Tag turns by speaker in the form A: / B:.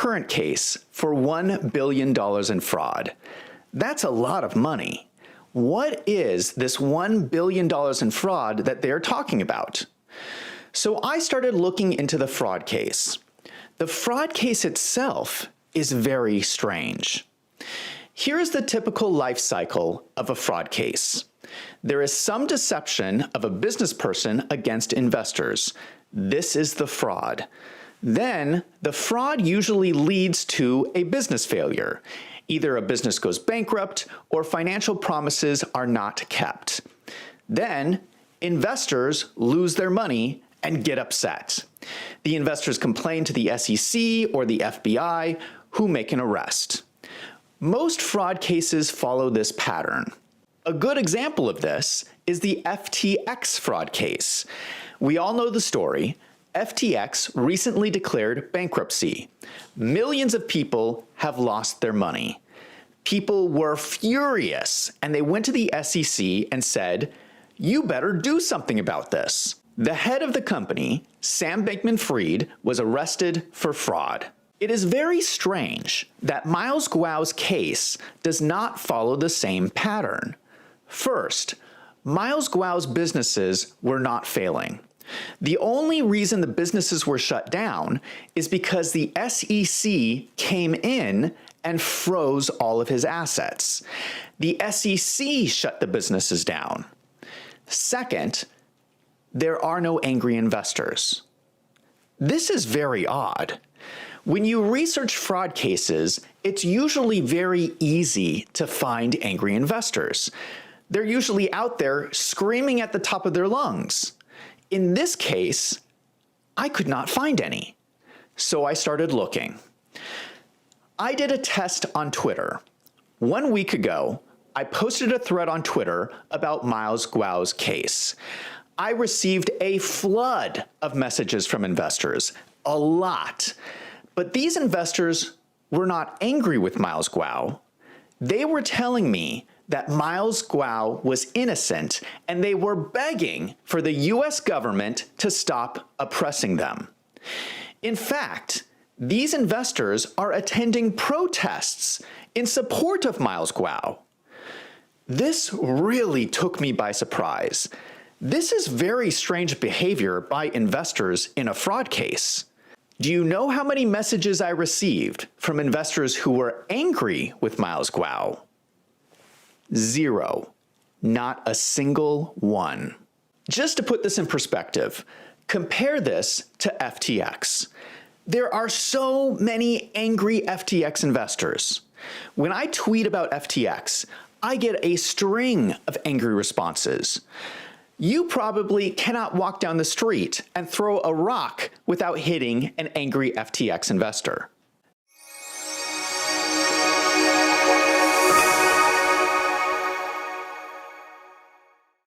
A: current case for $1 billion in fraud. That's a lot of money. What is this $1 billion in fraud that they're talking about? So I started looking into the fraud case. The fraud case itself is very strange. Here is the typical life cycle of a fraud case. There is some deception of a business person against investors. This is the fraud. Then the fraud usually leads to a business failure. Either a business goes bankrupt or financial promises are not kept. Then investors lose their money and get upset. The investors complain to the SEC or the FBI, who make an arrest. Most fraud cases follow this pattern. A good example of this is the FTX fraud case. We all know the story. FTX recently declared bankruptcy. Millions of people have lost their money. People were furious, and they went to the SEC and said, "You better do something about this." The head of the company, Sam Bankman-Fried, was arrested for fraud. It is very strange that Miles Guo's case does not follow the same pattern. First, Miles Guo's businesses were not failing. The only reason the businesses were shut down is because the SEC came in and froze all of his assets. The SEC shut the businesses down. Second, there are no angry investors. This is very odd. When you research fraud cases, it's usually very easy to find angry investors. They're usually out there screaming at the top of their lungs. In this case, I could not find any. So I started looking. I did a test on Twitter. 1 week ago, I posted a thread on Twitter about Miles Guo's case. I received a flood of messages from investors, a lot. But these investors were not angry with Miles Guo. They were telling me that Miles Guo was innocent, and they were begging for the US government to stop oppressing them. In fact, these investors are attending protests in support of Miles Guo. This really took me by surprise. This is very strange behavior by investors in a fraud case. Do you know how many messages I received from investors who were angry with Miles Guo? 0. Not a single one. Just to put this in perspective, compare this to FTX. There are so many angry FTX investors. When I tweet about FTX, I get a string of angry responses. You probably cannot walk down the street and throw a rock without hitting an angry FTX investor.